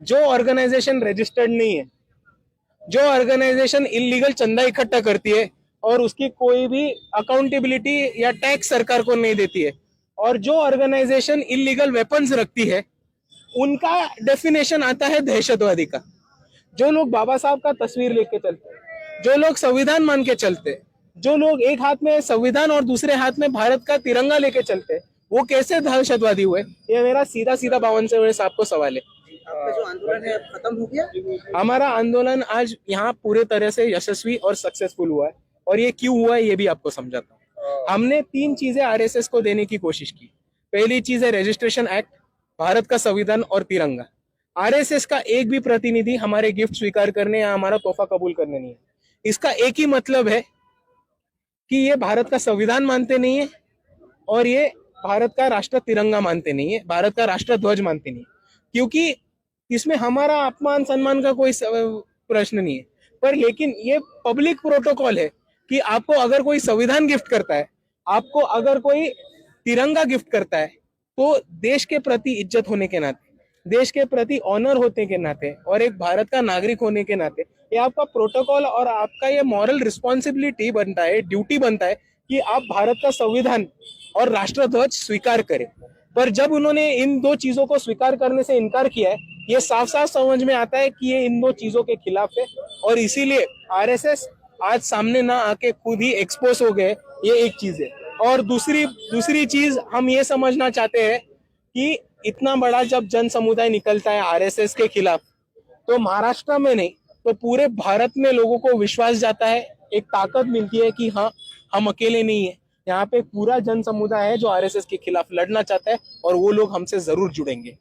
जो organisation registered नहीं है, जो ऑर्गेनाइजेशन इलीगल चंदा इकट्ठा करती है और उसकी कोई भी अकाउंटेबिलिटी या टैक्स सरकार को नहीं देती है, और जो ऑर्गेनाइजेशन इलीगल वेपन्स रखती है, उनका डेफिनेशन आता है दहशतवादी का। जो लोग बाबा साहब का तस्वीर लेके चलते हैं, जो लोग संविधान मान के चलते हैं, जो लोग एक हाथ में संविधान और दूसरे हाथ में भारत का तिरंगा लेके चलते हैं, वो कैसे दहशतवादी हुए? ये मेरा सीधा सीधा 52 साहब को सवाल है। आपका जो आंदोलन है अब खत्म हो गया? हमारा आंदोलन आज यहाँ पूरे तरह से यशस्वी और सक्सेसफुल हुआ है, और ये क्यों हुआ है ये भी आपको समझाता हूँ। हमने 3 चीजें आरएसएस को देने की कोशिश की। पहली चीज है रजिस्ट्रेशन एक्ट, भारत का संविधान और तिरंगा। आरएसएस का एक भी प्रतिनिधि हमारे गिफ्ट स्वीकार करने या हमारा तोहफा कबूल करने नहीं है। इसका एक ही मतलब है कि ये भारत का संविधान मानते नहीं है, और ये भारत का राष्ट्र तिरंगा मानते नहीं है, भारत का राष्ट्र ध्वज मानते नहीं है। क्योंकि इसमें हमारा अपमान सम्मान का कोई प्रश्न नहीं है, पर लेकिन ये पब्लिक प्रोटोकॉल है कि आपको अगर कोई संविधान गिफ्ट करता है, आपको अगर कोई तिरंगा गिफ्ट करता है, तो देश के प्रति इज्जत होने के नाते, देश के प्रति ऑनर होने के नाते, और एक भारत का नागरिक होने के नाते, ये आपका प्रोटोकॉल और आपका ये मॉरल रिस्पॉन्सिबिलिटी बनता है, ड्यूटी बनता है कि आप भारत का संविधान और राष्ट्रध्वज स्वीकार करें। पर जब उन्होंने इन 2 चीजों को स्वीकार करने से इनकार किया है, ये साफ साफ समझ में आता है कि ये इन 2 चीजों के खिलाफ है, और इसीलिए आरएसएस आज सामने ना आके खुद ही एक्सपोज हो गए। ये एक चीज है। और दूसरी चीज हम ये समझना चाहते हैं कि इतना बड़ा जब जन समुदाय निकलता है आरएसएस के खिलाफ, तो महाराष्ट्र में नहीं तो पूरे भारत में लोगों को विश्वास जाता है, एक ताकत मिलती है कि हाँ, हम अकेले नहीं है। यहाँ पे पूरा जन समुदाय है जो आरएसएस के खिलाफ लड़ना चाहता है, और वो लोग हमसे जरूर जुड़ेंगे।